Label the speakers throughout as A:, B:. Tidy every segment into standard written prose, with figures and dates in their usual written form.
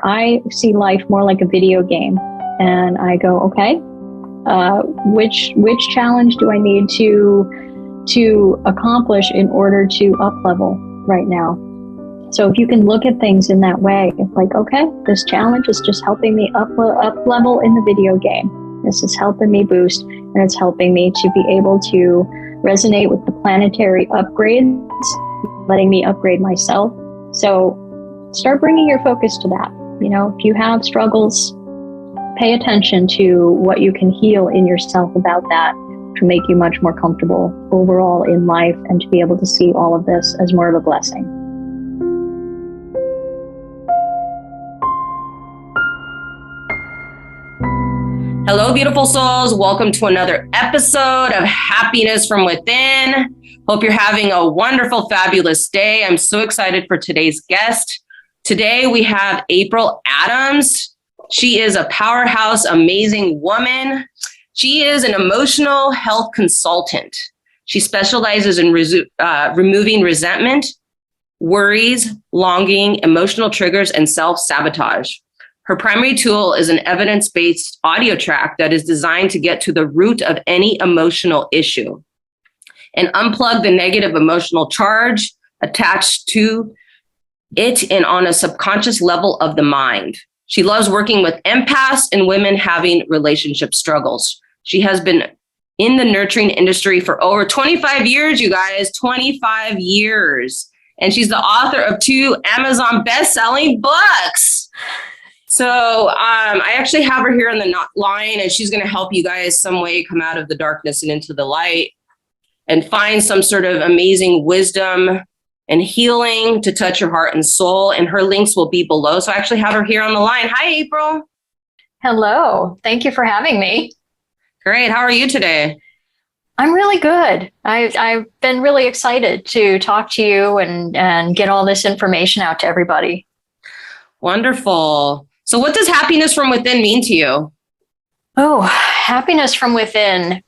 A: I see life more like a video game, and I go, okay, which challenge do I need to accomplish in order to up level right now? So if you can look at things in that way, it's like, okay, this challenge is just helping me up level in the video game. This is helping me boost, and it's helping me to be able to resonate with the planetary upgrades, letting me upgrade myself. So start bringing your focus to that. If you have struggles, pay attention to what you can heal in yourself about that to make you much more comfortable overall in life, and to be able to see all of this as more of a blessing.
B: Hello, beautiful souls. Welcome to another episode of Happiness from Within. Hope you're having a wonderful, fabulous day. I'm so excited for today's guest. Today we have April Adams. She is a powerhouse, amazing woman. She is an emotional health consultant. She specializes in removing resentment, worries, longing, emotional triggers, and self-sabotage. Her primary tool is an evidence-based audio track that is designed to get to the root of any emotional issue and unplug the negative emotional charge attached to it and on a subconscious level of the mind. She loves working with empaths and women having relationship struggles. She has been in the nurturing industry for over 25 years, you guys, 25 years. And she's the author of 2 Amazon best-selling books. So I actually have her here on the line, and she's going to help you guys some way come out of the darkness and into the light and find some sort of amazing wisdom and healing to touch your heart and soul. And her links will be below. So I actually have her here on the line. Hi, April.
A: Hello. Thank you for having me.
B: Great. How are you today?
A: I'm really good. I've been really excited to talk to you and get all this information out to everybody.
B: Wonderful. So what does happiness from within mean to you?
A: Oh, happiness from within.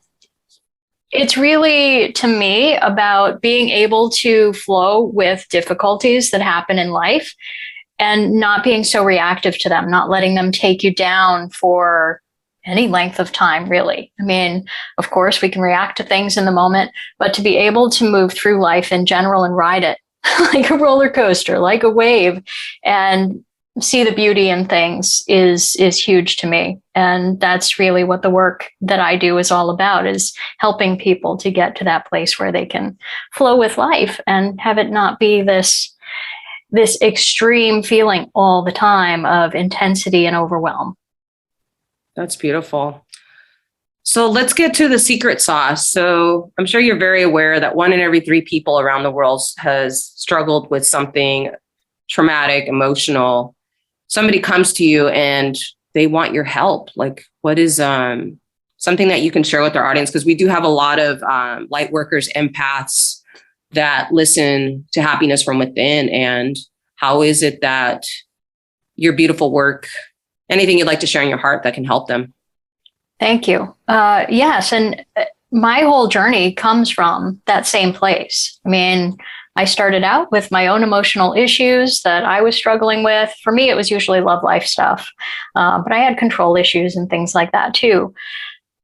A: It's really, to me, about being able to flow with difficulties that happen in life and not being so reactive to them, not letting them take you down for any length of time, really. I mean, of course, we can react to things in the moment, but to be able to move through life in general and ride it like a roller coaster, like a wave, and see the beauty in things is huge to me. And that's really what the work that I do is all about, is helping people to get to that place where they can flow with life and have it not be this extreme feeling all the time of intensity and overwhelm.
B: That's beautiful. So let's get to the secret sauce. So I'm sure you're very aware that 1 in every 3 people around the world has struggled with something traumatic, emotional. Somebody comes to you and they want your help. Like, what is something that you can share with our audience? Because we do have a lot of light workers, empaths that listen to Happiness from Within. And how is it that your beautiful work, anything you'd like to share in your heart that can help them?
A: Thank you. Yes. And my whole journey comes from that same place. I mean, I started out with my own emotional issues that I was struggling with. For me, it was usually love life stuff, but I had control issues and things like that too.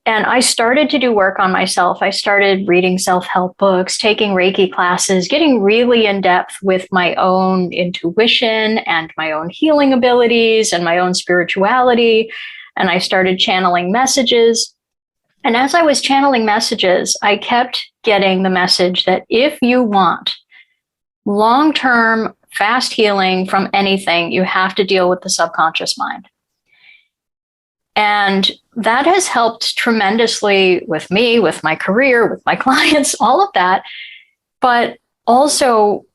A: And I started to do work on myself. I started reading self-help books, taking Reiki classes, getting really in depth with my own intuition and my own healing abilities and my own spirituality. And I started channeling messages. And as I was channeling messages, I kept getting the message that if you want long-term, fast healing from anything, you have to deal with the subconscious mind. And that has helped tremendously with me, with my career, with my clients, all of that. But also,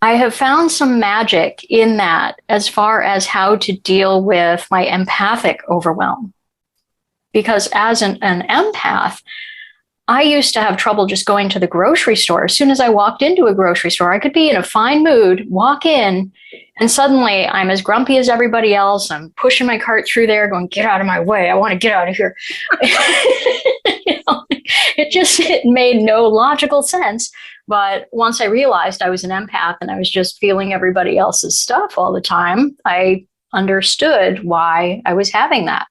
A: I have found some magic in that as far as how to deal with my empathic overwhelm. Because as an empath, I used to have trouble just going to the grocery store. As soon as I walked into a grocery store, I could be in a fine mood, walk in, and suddenly I'm as grumpy as everybody else. I'm pushing my cart through there, going, get out of my way. I want to get out of here. It made no logical sense. But once I realized I was an empath and I was just feeling everybody else's stuff all the time, I understood why I was having that.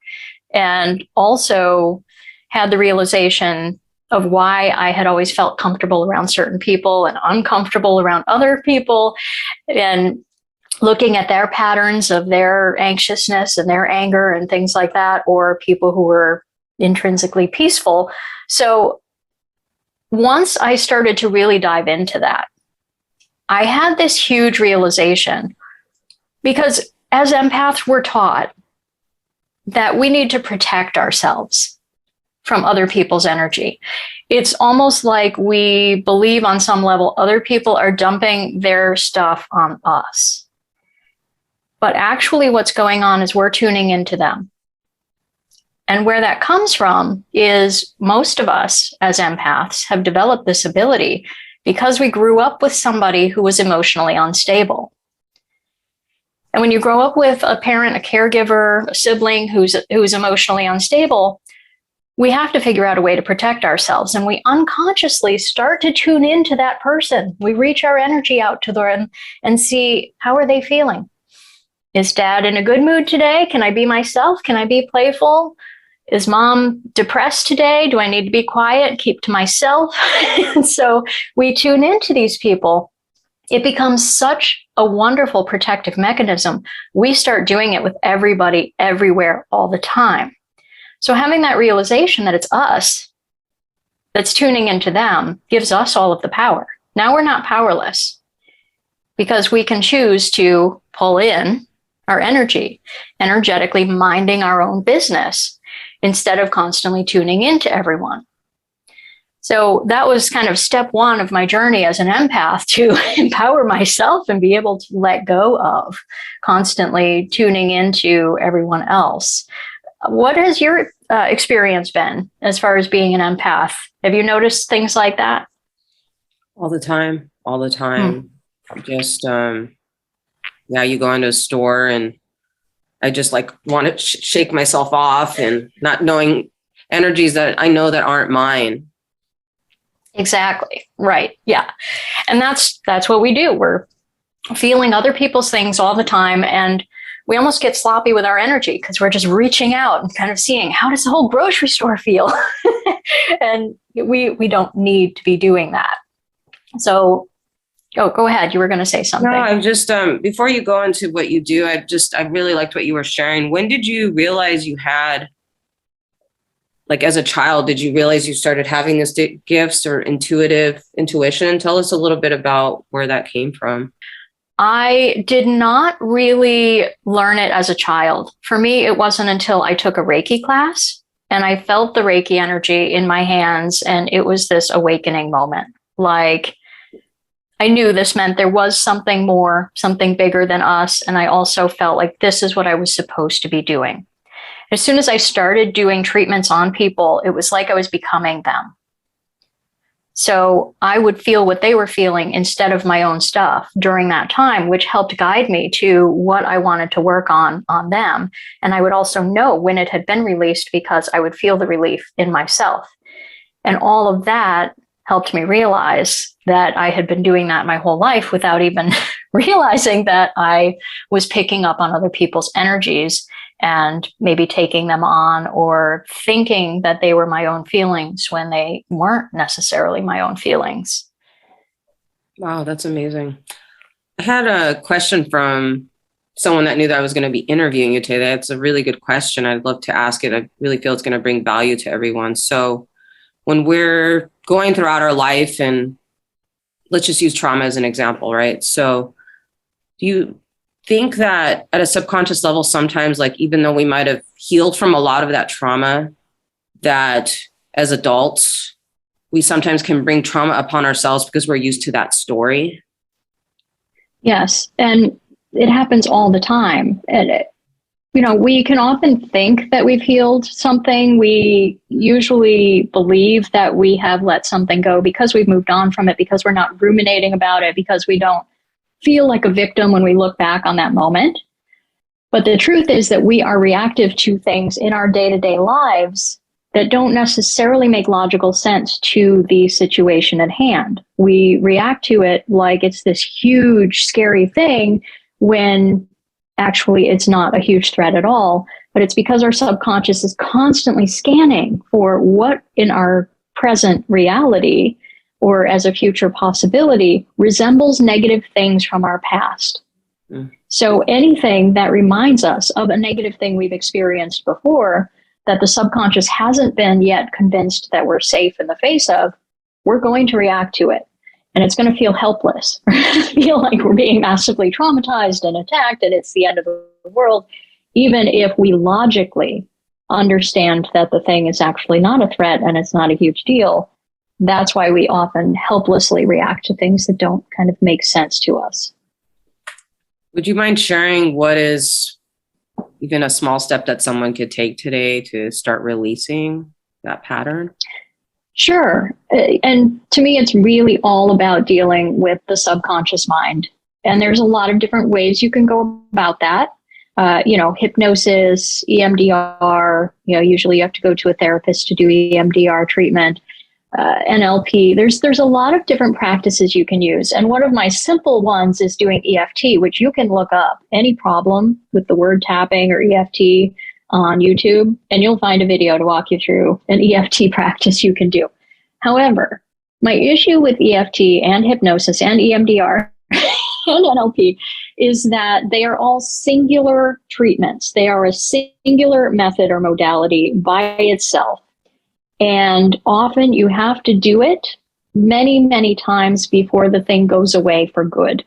A: And also had the realization of why I had always felt comfortable around certain people and uncomfortable around other people, and looking at their patterns of their anxiousness and their anger and things like that, or people who were intrinsically peaceful. So once I started to really dive into that, I had this huge realization, because as empaths, we're taught that we need to protect ourselves from other people's energy. It's almost like we believe on some level other people are dumping their stuff on us. But actually what's going on is we're tuning into them. And where that comes from is most of us as empaths have developed this ability because we grew up with somebody who was emotionally unstable. And when you grow up with a parent, a caregiver, a sibling who's emotionally unstable, we have to figure out a way to protect ourselves. And we unconsciously start to tune into that person. We reach our energy out to them and see, how are they feeling? Is dad in a good mood today? Can I be myself? Can I be playful? Is mom depressed today? Do I need to be quiet, keep to myself? And so we tune into these people. It becomes such a wonderful protective mechanism. We start doing it with everybody, everywhere, all the time. So having that realization that it's us that's tuning into them gives us all of the power. Now we're not powerless, because we can choose to pull in our energy, energetically minding our own business, instead of constantly tuning into everyone. So that was kind of step one of my journey as an empath, to empower myself and be able to let go of constantly tuning into everyone else. What has your experience been as far as being an empath? Have you noticed things like that?
B: All the time. Just, yeah, you go into a store and I just like want to shake myself off, and not knowing energies that I know that aren't mine.
A: Exactly. Right. Yeah. And that's what we do. We're feeling other people's things all the time, and we almost get sloppy with our energy because we're just reaching out and kind of seeing, how does the whole grocery store feel? And we don't need to be doing that. So go ahead. You were going to say something.
B: No, I'm just, before you go into what you do, I really liked what you were sharing. When did you realize you had, like as a child, did you realize you started having these gifts or intuition? Tell us a little bit about where that came from.
A: I did not really learn it as a child. For me, it wasn't until I took a Reiki class and I felt the Reiki energy in my hands, and it was this awakening moment. Like, I knew this meant there was something more, something bigger than us. And I also felt like this is what I was supposed to be doing. As soon as I started doing treatments on people, it was like I was becoming them. So I would feel what they were feeling instead of my own stuff during that time, which helped guide me to what I wanted to work on them. And I would also know when it had been released, because I would feel the relief in myself. And all of that helped me realize that I had been doing that my whole life without even realizing that I was picking up on other people's energies and maybe taking them on, or thinking that they were my own feelings when they weren't necessarily my own feelings.
B: Wow, that's amazing. I had a question from someone that knew that I was going to be interviewing you today. That's a really good question. I'd love to ask it. I really feel it's going to bring value to everyone. So when we're going throughout our life, and let's just use trauma as an example, right? So do you think that at a subconscious level, sometimes, like, even though we might have healed from a lot of that trauma, that as adults, we sometimes can bring trauma upon ourselves because we're used to that story?
A: Yes. And it happens all the time. And, we can often think that we've healed something. We usually believe that we have let something go because we've moved on from it, because we're not ruminating about it, because we don't feel like a victim when we look back on that moment. But the truth is that we are reactive to things in our day-to-day lives that don't necessarily make logical sense to the situation at hand. We react to it like it's this huge, scary thing, when actually it's not a huge threat at all, but it's because our subconscious is constantly scanning for what in our present reality or as a future possibility resembles negative things from our past. So anything that reminds us of a negative thing we've experienced before that the subconscious hasn't been yet convinced that we're safe in the face of, we're going to react to it. And it's going to feel helpless. We're going to feel like we're being massively traumatized and attacked and it's the end of the world, even if we logically understand that the thing is actually not a threat and it's not a huge deal. That's why we often helplessly react to things that don't kind of make sense to us.
B: Would you mind sharing what is even a small step that someone could take today to start releasing that pattern?
A: Sure. And to me, it's really all about dealing with the subconscious mind. And there's a lot of different ways you can go about that. Hypnosis, EMDR, usually you have to go to a therapist to do EMDR treatment. NLP, there's a lot of different practices you can use. And one of my simple ones is doing EFT, which you can look up any problem with the word tapping or EFT on YouTube, and you'll find a video to walk you through an EFT practice you can do. However, my issue with EFT and hypnosis and EMDR and NLP is that they are all singular treatments. They are a singular method or modality by itself. And often you have to do it many, many times before the thing goes away for good.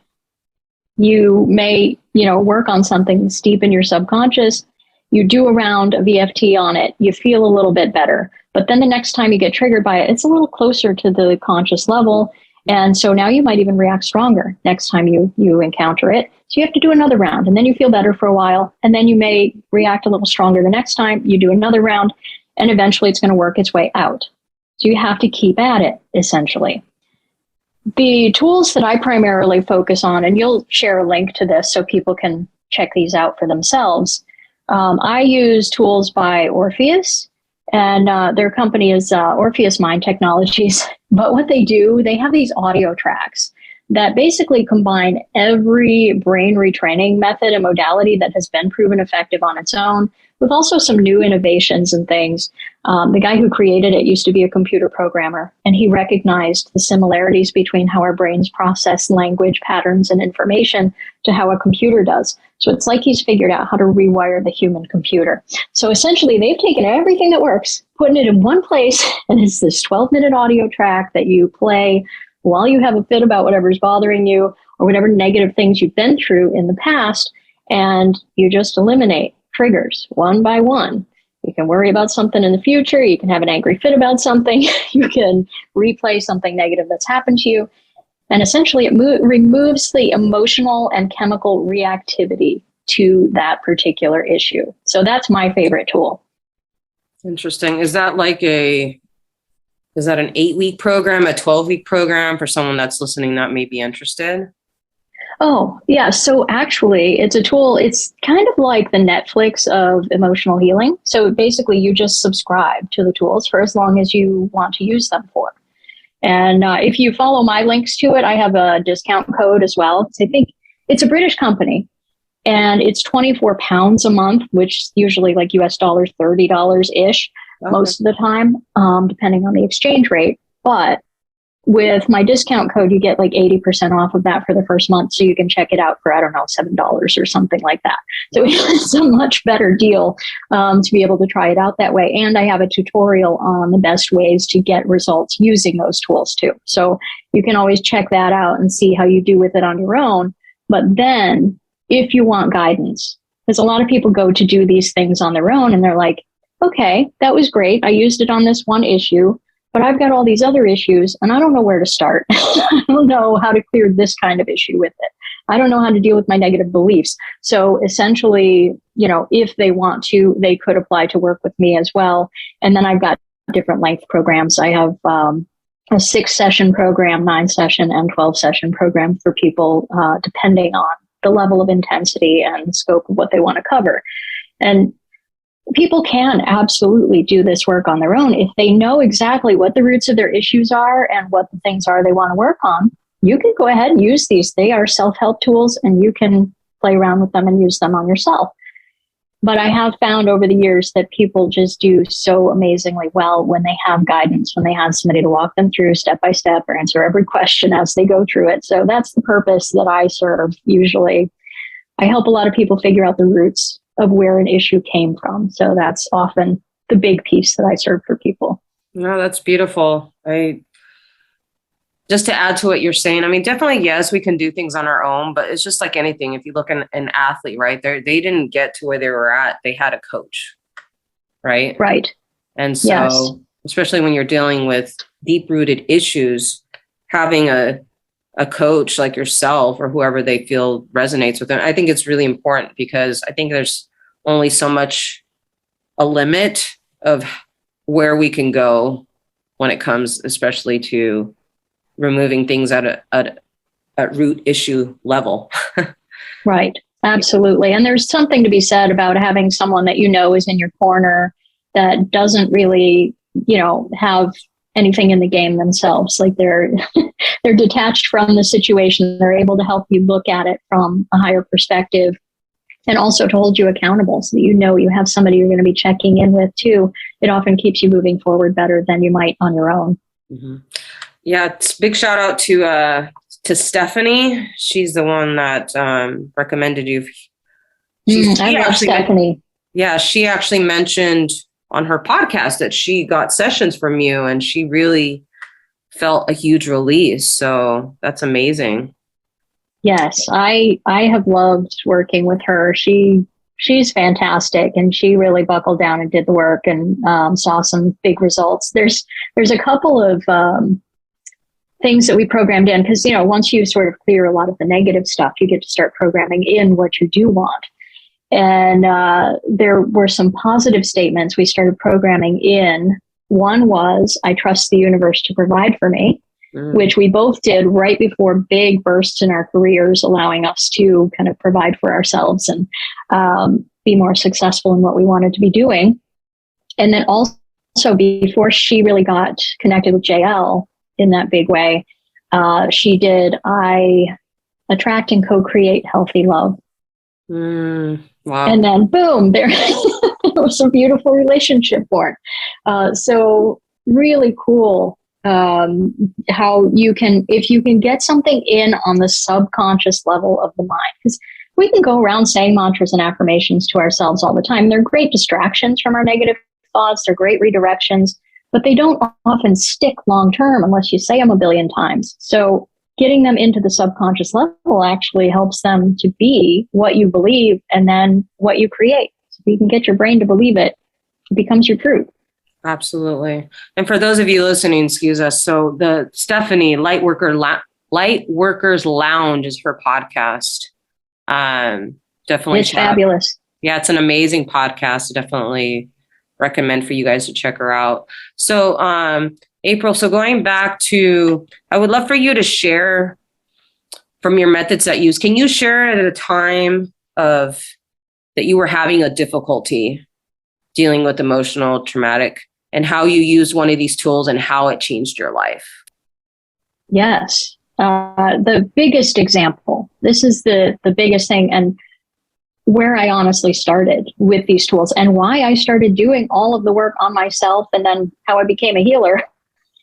A: You may, work on something that's deep in your subconscious. You do a round of EFT on it. You feel a little bit better. But then the next time you get triggered by it, it's a little closer to the conscious level. And so now you might even react stronger next time you encounter it. So you have to do another round, and then you feel better for a while. And then you may react a little stronger the next time. You do another round. And eventually it's going to work its way out. So you have to keep at it, essentially. The tools that I primarily focus on, and you'll share a link to this so people can check these out for themselves. I use tools by Orpheus, and their company is Orpheus Mind Technologies. But what they do, they have these audio tracks that basically combine every brain retraining method and modality that has been proven effective on its own, with also some new innovations and things. The guy who created it used to be a computer programmer, and he recognized the similarities between how our brains process language patterns and information to how a computer does. So it's like he's figured out how to rewire the human computer. So essentially, they've taken everything that works, putting it in one place, and it's this 12-minute audio track that you play while you have a fit about whatever's bothering you or whatever negative things you've been through in the past, and you just eliminate triggers one by one. You can worry about something in the future. You can have an angry fit about something. You can replay something negative that's happened to you. And essentially, it removes the emotional and chemical reactivity to that particular issue. So that's my favorite tool.
B: Interesting. Is that an 8-week program, a 12-week program for someone that's listening that may be interested?
A: Oh, yeah. So actually, it's a tool. It's kind of like the Netflix of emotional healing. So basically, you just subscribe to the tools for as long as you want to use them for. And if you follow my links to it, I have a discount code as well. So I think it's a British company, and it's £24 a month, which is usually like US dollars, $30-ish most of the time, depending on the exchange rate. But with my discount code, you get like 80% off of that for the first month. So you can check it out for, $7 or something like that. So it's a much better deal to be able to try it out that way. And I have a tutorial on the best ways to get results using those tools too. So you can always check that out and see how you do with it on your own. But then if you want guidance, because a lot of people go to do these things on their own and they're like, okay, that was great. I used it on this one issue, but I've got all these other issues and I don't know where to start. I don't know how to clear this kind of issue with it. I don't know how to deal with my negative beliefs. So essentially, if they want to, they could apply to work with me as well. And then I've got different length programs. I have a 6-session program, 9-session, and 12-session program for people, depending on the level of intensity and the scope of what they want to cover. And people can absolutely do this work on their own if they know exactly what the roots of their issues are and what the things are they want to work on. You can go ahead and use these. They are self-help tools, and you can play around with them and use them on yourself. But I have found over the years that people just do so amazingly well when they have guidance, when they have somebody to walk them through step by step or answer every question as they go through it. So that's the purpose that I serve usually. I help a lot of people figure out the roots of where an issue came from. So that's often the big piece that I serve for people.
B: No, that's beautiful. Just to add to what you're saying, I mean, definitely, yes, we can do things on our own, but it's just like anything. If you look at an athlete, right, they didn't get to where they were at. They had a coach, right?
A: Right.
B: And so,
A: yes.
B: Especially when you're dealing with deep-rooted issues, having a coach like yourself or whoever they feel resonates with them, I think it's really important, because I think there's only so much a limit of where we can go when it comes, especially to removing things at root issue level.
A: Right. Absolutely. And there's something to be said about having someone that you know is in your corner that doesn't really, have anything in the game themselves. Like they're detached from the situation. They're able to help you look at it from a higher perspective, and also to hold you accountable so that you have somebody you're going to be checking in with too. It often keeps you moving forward better than you might on your own.
B: Mm-hmm. Yeah, it's big shout out to Stephanie. She's the one that recommended you.
A: I love Stephanie.
B: She actually mentioned on her podcast that she got sessions from you, and she really felt a huge release. So that's amazing.
A: Yes, I have loved working with her. She's fantastic, and she really buckled down and did the work and saw some big results. There's a couple of things that we programmed in, because once you sort of clear a lot of the negative stuff, you get to start programming in what you do want. And there were some positive statements we started programming in. One was, I trust the universe to provide for me, which we both did right before big bursts in our careers, allowing us to kind of provide for ourselves and be more successful in what we wanted to be doing. And then also before she really got connected with JL in that big way, she did, I attract and co-create healthy love.
B: Wow.
A: And then boom, there was a beautiful relationship born. So really cool how you can, if you can get something in on the subconscious level of the mind, because we can go around saying mantras and affirmations to ourselves all the time. They're great distractions from our negative thoughts. They're great redirections, but they don't often stick long term unless you say them a billion times. So getting them into the subconscious level actually helps them to be what you believe and then what you create. So if you can get your brain to believe it, it becomes your truth.
B: Absolutely. And for those of you listening, excuse us. So the Stephanie Lightworkers Lounge is her podcast. Definitely.
A: It's fabulous.
B: Yeah, it's an amazing podcast. Definitely recommend for you guys to check her out. So, April, so going back to, I would love for you to share from your methods that you use. Can you share at a time that you were having a difficulty dealing with emotional traumatic, and how you used one of these tools and how it changed your life?
A: Yes. The biggest example, this is the biggest thing, and where I honestly started with these tools and why I started doing all of the work on myself, and then how I became a healer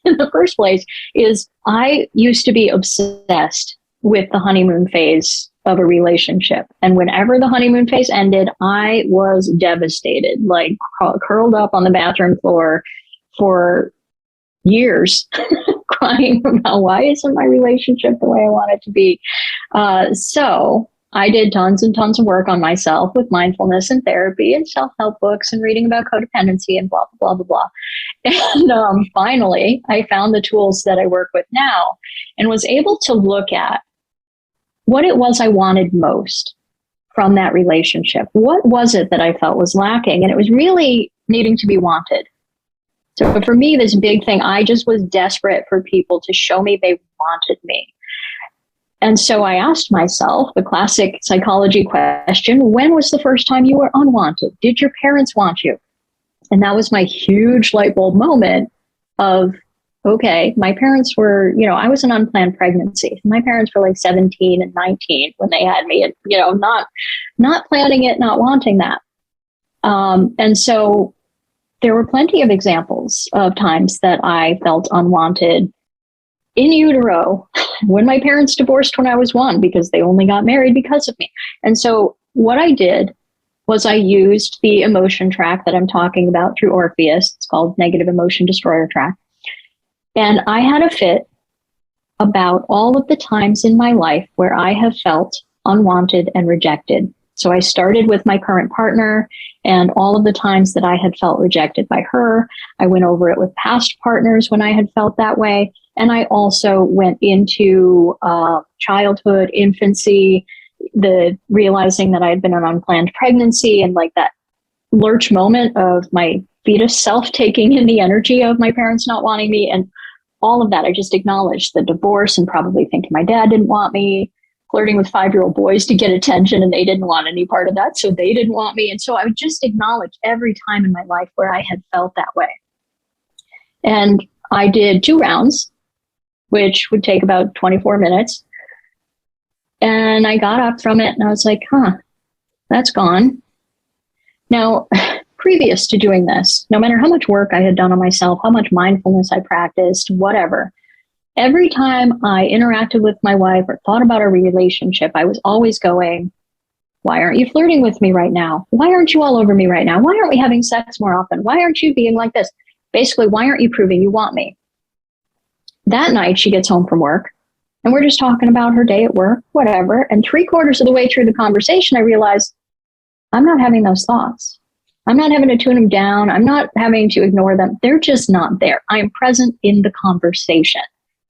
A: in the first place, is I used to be obsessed with the honeymoon phase of a relationship. And whenever the honeymoon phase ended, I was devastated, like curled up on the bathroom floor for years, crying about why isn't my relationship the way I want it to be. So I did tons and tons of work on myself with mindfulness and therapy and self-help books and reading about codependency and blah, blah, blah, blah, blah. And finally, I found the tools that I work with now and was able to look at what it was I wanted most from that relationship. What was it that I felt was lacking? And it was really needing to be wanted. So for me, this big thing, I just was desperate for people to show me they wanted me. And so I asked myself the classic psychology question, when was the first time you were unwanted? Did your parents want you? And that was my huge light bulb moment of, okay, my parents were, I was an unplanned pregnancy. My parents were like 17 and 19 when they had me, and, not planning it, not wanting that. And so there were plenty of examples of times that I felt unwanted in utero when my parents divorced when I was 1 because they only got married because of me. And so what I did was I used the emotion track that I'm talking about through Orpheus. It's called Negative Emotion Destroyer Track. And I had a fit about all of the times in my life where I have felt unwanted and rejected. So I started with my current partner and all of the times that I had felt rejected by her. I went over it with past partners when I had felt that way. And I also went into childhood, infancy, the realizing that I had been an unplanned pregnancy and like that lurch moment of my fetus self taking in the energy of my parents not wanting me. And all of that, I just acknowledged the divorce and probably thinking my dad didn't want me, flirting with 5-year-old boys to get attention and they didn't want any part of that. So they didn't want me. And so I would just acknowledge every time in my life where I had felt that way. And I did 2 rounds, which would take about 24 minutes. And I got up from it and I was like, that's gone. Now, previous to doing this, no matter how much work I had done on myself, how much mindfulness I practiced, whatever, every time I interacted with my wife or thought about a relationship, I was always going, why aren't you flirting with me right now? Why aren't you all over me right now? Why aren't we having sex more often? Why aren't you being like this? Basically, why aren't you proving you want me? That night, she gets home from work and we're just talking about her day at work, whatever. And 3/4 of the way through the conversation, I realized I'm not having those thoughts. I'm not having to tune them down. I'm not having to ignore them. They're just not there. I am present in the conversation.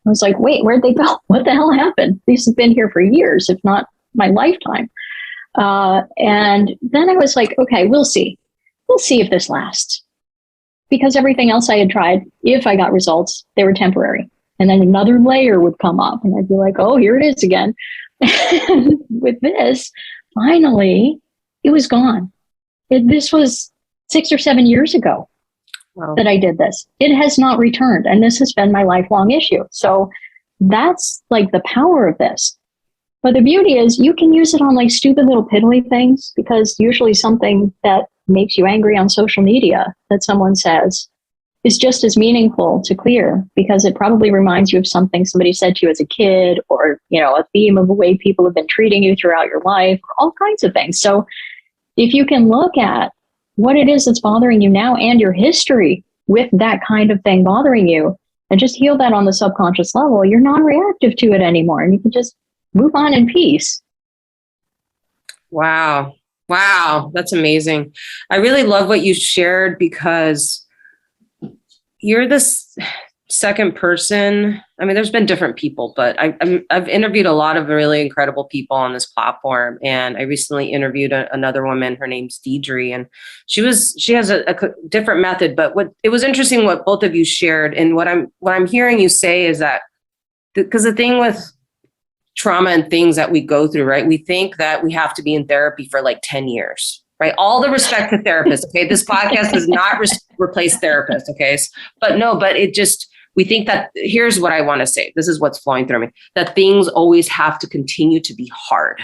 A: I was like, wait, where'd they go? What the hell happened? These have been here for years, if not my lifetime. And then I was like, okay, we'll see. We'll see if this lasts. Because everything else I had tried, if I got results, they were temporary. And then another layer would come up and I'd be like, oh, here it is again. And with this, finally, it was gone. This was 6 or 7 years ago. Wow. That I did this. It has not returned. And this has been my lifelong issue. So that's like the power of this. But the beauty is you can use it on like stupid little piddly things, because usually something that makes you angry on social media that someone says is just as meaningful to clear, because it probably reminds you of something somebody said to you as a kid, or, a theme of the way people have been treating you throughout your life, all kinds of things. So if you can look at what it is that's bothering you now and your history with that kind of thing bothering you, and just heal that on the subconscious level, you're non-reactive to it anymore. And you can just move on in peace.
B: Wow. That's amazing. I really love what you shared, because you're this second person. I mean, there's been different people, but I've interviewed a lot of really incredible people on this platform. And I recently interviewed another woman. Her name's Deidre, and she has a different method. But it was interesting what both of you shared, and what I'm hearing you say is that, because the thing with trauma and things that we go through, right? We think that we have to be in therapy for like 10 years, right? All the respect to therapists. Okay. This podcast does not replace therapists. Okay. But we think that, here's what I want to say. This is what's flowing through me, that things always have to continue to be hard.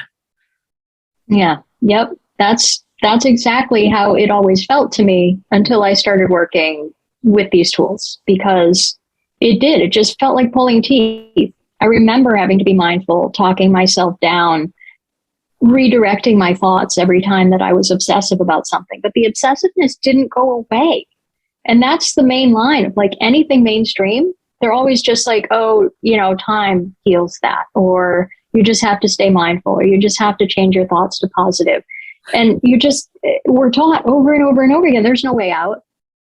A: Yeah. Yep. That's exactly how it always felt to me until I started working with these tools, because it just felt like pulling teeth. I remember having to be mindful, talking myself down, redirecting my thoughts every time that I was obsessive about something. But the obsessiveness didn't go away. And that's the main line of like anything mainstream. They're always just like, oh, time heals that, or you just have to stay mindful, or you just have to change your thoughts to positive. And we're taught over and over and over again, there's no way out.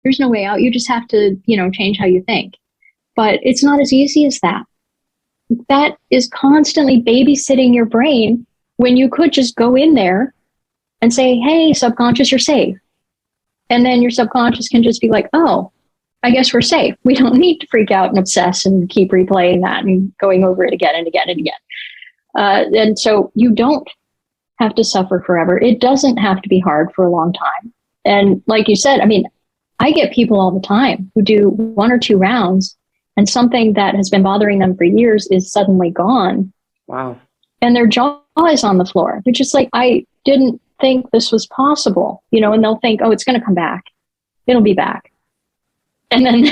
A: There's no way out. You just have to, change how you think. But it's not as easy as that. That is constantly babysitting your brain, when you could just go in there and say, hey, subconscious, you're safe. And then your subconscious can just be like, oh, I guess we're safe. We don't need to freak out and obsess and keep replaying that and going over it again and again and again. And so you don't have to suffer forever. It doesn't have to be hard for a long time. And like you said, I mean, I get people all the time who do 1 or 2 rounds and something that has been bothering them for years is suddenly gone.
B: Wow.
A: And their jaw is on the floor. They're just like, I didn't think this was possible, and they'll think, oh, it's going to come back. It'll be back. And then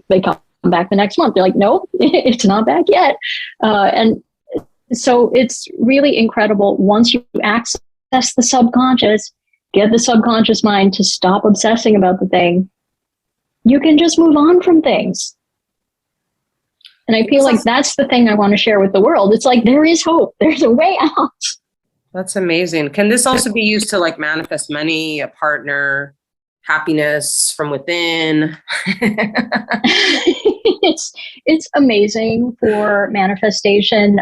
A: they come back the next month. They're like, nope, it's not back yet. And so it's really incredible. Once you access the subconscious, get the subconscious mind to stop obsessing about the thing, you can just move on from things. And I feel like that's the thing I want to share with the world. It's like, there is hope. There's a way out.
B: That's amazing. Can this also be used to like manifest money, a partner, happiness from within?
A: It's amazing for manifestation.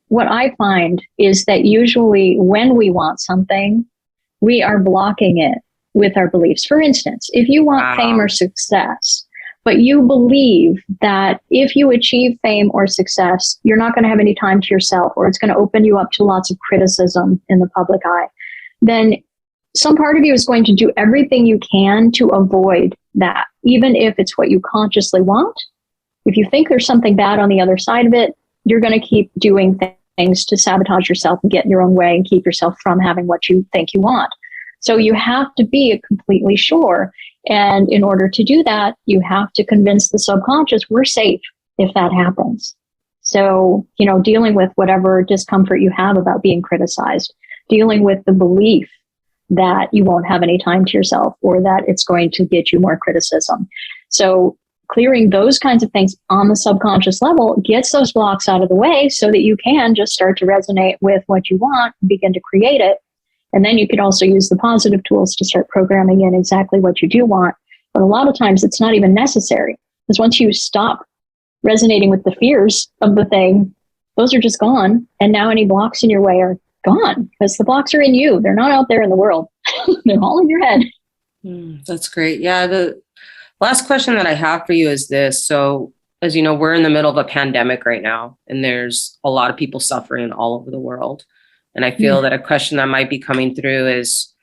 A: What I find is that usually when we want something, we are blocking it with our beliefs. For instance, if you want fame or success, but you believe that if you achieve fame or success, you're not going to have any time to yourself, or it's going to open you up to lots of criticism in the public eye, then some part of you is going to do everything you can to avoid that, even if it's what you consciously want. If you think there's something bad on the other side of it, you're going to keep doing things to sabotage yourself and get in your own way and keep yourself from having what you think you want. So you have to be completely sure. And in order to do that, you have to convince the subconscious we're safe if that happens. So, dealing with whatever discomfort you have about being criticized, dealing with the belief that you won't have any time to yourself or that it's going to get you more criticism. So clearing those kinds of things on the subconscious level gets those blocks out of the way so that you can just start to resonate with what you want and begin to create it. And then you could also use the positive tools to start programming in exactly what you do want. But a lot of times it's not even necessary, because once you stop resonating with the fears of the thing, those are just gone. And now any blocks in your way are gone, because the blocks are in you. They're not out there in the world. They're all in your head.
B: That's great. Yeah. The last question that I have for you is this. So, as you know, we're in the middle of a pandemic right now, and there's a lot of people suffering all over the world. And I feel that a question that might be coming through is,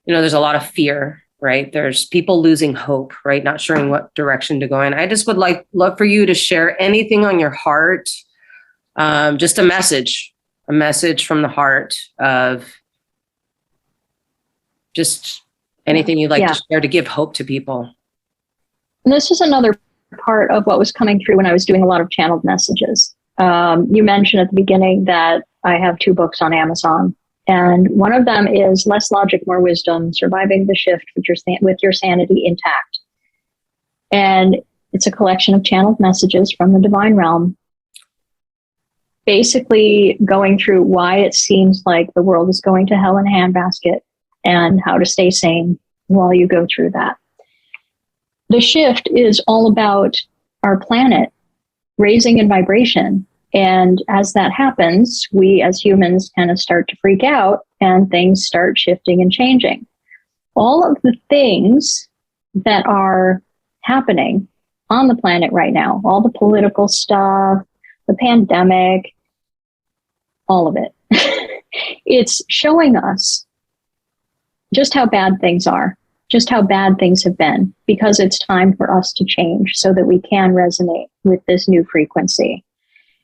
B: there's a lot of fear, right? There's people losing hope, right? Not sure in what direction to go in. I just would love for you to share anything on your heart, just a message from the heart of just anything you'd like to share to give hope to people.
A: And this is another part of what was coming through when I was doing a lot of channeled messages. You mentioned at the beginning that I have 2 books on Amazon, and one of them is Less Logic, More Wisdom, Surviving the Shift with Your Sanity Intact. And it's a collection of channeled messages from the divine realm, basically going through why it seems like the world is going to hell in a handbasket and how to stay sane while you go through that. The shift is all about our planet raising in vibration. And as that happens, we as humans kind of start to freak out and things start shifting and changing. All of the things that are happening on the planet right now, all the political stuff, the pandemic, all of it, it's showing us just how bad things are, just how bad things have been, because it's time for us to change so that we can resonate with this new frequency.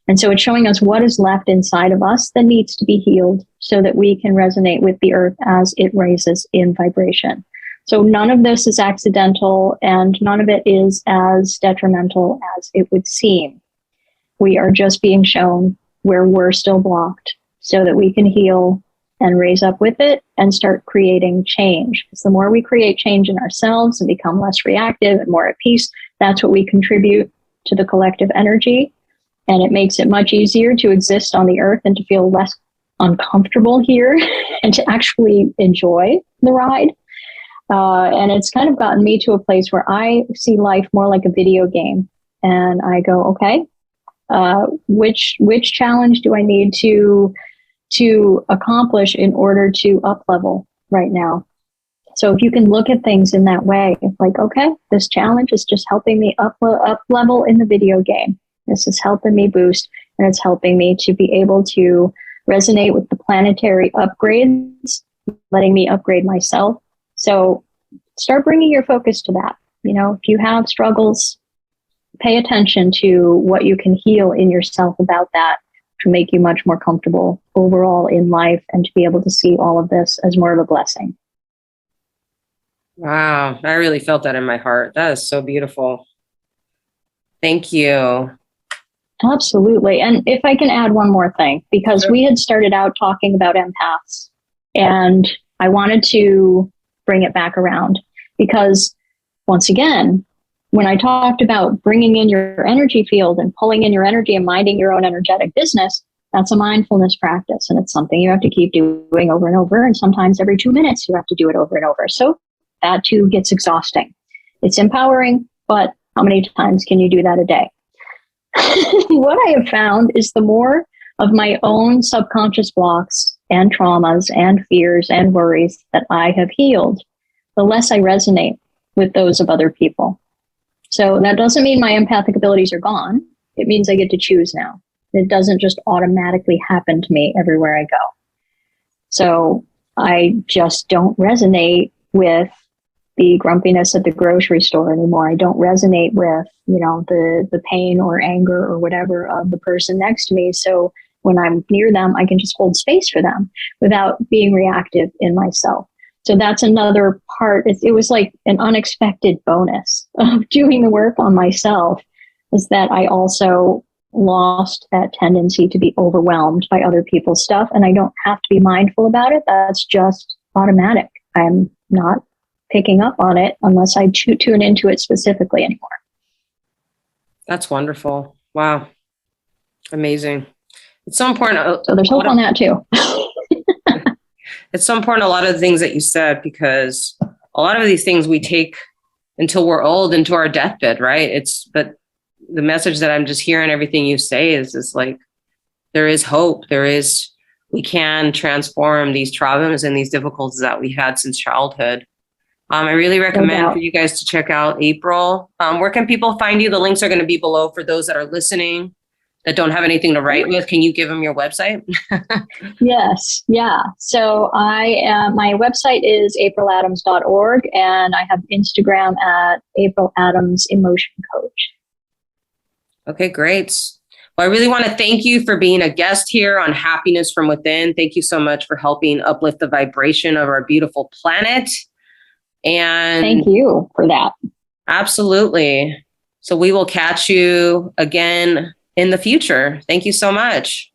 A: And so it's showing us what is left inside of us that needs to be healed so that we can resonate with the earth as it raises in vibration. So none of this is accidental, and none of it is as detrimental as it would seem. We are just being shown where we're still blocked so that we can heal and raise up with it and start creating change. Because the more we create change in ourselves and become less reactive and more at peace, that's what we contribute to the collective energy. And it makes it much easier to exist on the earth and to feel less uncomfortable here and to actually enjoy the ride. And it's kind of gotten me to a place where I see life more like a video game. And I go, okay, which challenge do I need to accomplish in order to up level right now? So if you can look at things in that way, it's like, okay, this challenge is just helping me up level in the video game. This is helping me boost, and it's helping me to be able to resonate with the planetary upgrades, letting me upgrade myself. So start bringing your focus to that. If you have struggles, pay attention to what you can heal in yourself about that to make you much more comfortable overall in life and to be able to see all of this as more of a blessing.
B: Wow. I really felt that in my heart. That is so beautiful. Thank you.
A: Absolutely. And if I can add one more thing, because
B: Sure.
A: we had started out talking about empaths, and I wanted to bring it back around because, once again, when I talked about bringing in your energy field and pulling in your energy and minding your own energetic business, that's a mindfulness practice. And it's something you have to keep doing over and over. And sometimes every 2 minutes, you have to do it over and over. So that too gets exhausting. It's empowering, but how many times can you do that a day? What I have found is the more of my own subconscious blocks and traumas and fears and worries that I have healed, the less I resonate with those of other people. So that doesn't mean my empathic abilities are gone. It means I get to choose now. It doesn't just automatically happen to me everywhere I go. So I just don't resonate with the grumpiness at the grocery store anymore. I don't resonate with, the pain or anger or whatever of the person next to me. So when I'm near them, I can just hold space for them without being reactive in myself. So that's another part. It was like an unexpected bonus of doing the work on myself, is that I also lost that tendency to be overwhelmed by other people's stuff. And I don't have to be mindful about it. That's just automatic. I'm not picking up on it unless I tune into it specifically anymore.
B: That's wonderful. Wow. Amazing. It's so important.
A: So there's hope on that too.
B: It's so important, a lot of the things that you said, because a lot of these things we take until we're old, into our deathbed, right? But the message that I'm just hearing everything you say is like, there is hope. We can transform these traumas and these difficulties that we had since childhood. I really recommend for you guys to check out April. Where can people find you? The links are going to be below for those that are listening that don't have anything to write with. Can you give them your website?
A: Yes. Yeah. So my website is apriladams.org, and I have Instagram at April Adams Emotion Coach.
B: Okay, great. Well, I really want to thank you for being a guest here on Happiness from Within. Thank you so much for helping uplift the vibration of our beautiful planet. And
A: thank you for that.
B: Absolutely. So we will catch you again in the future. Thank you so much.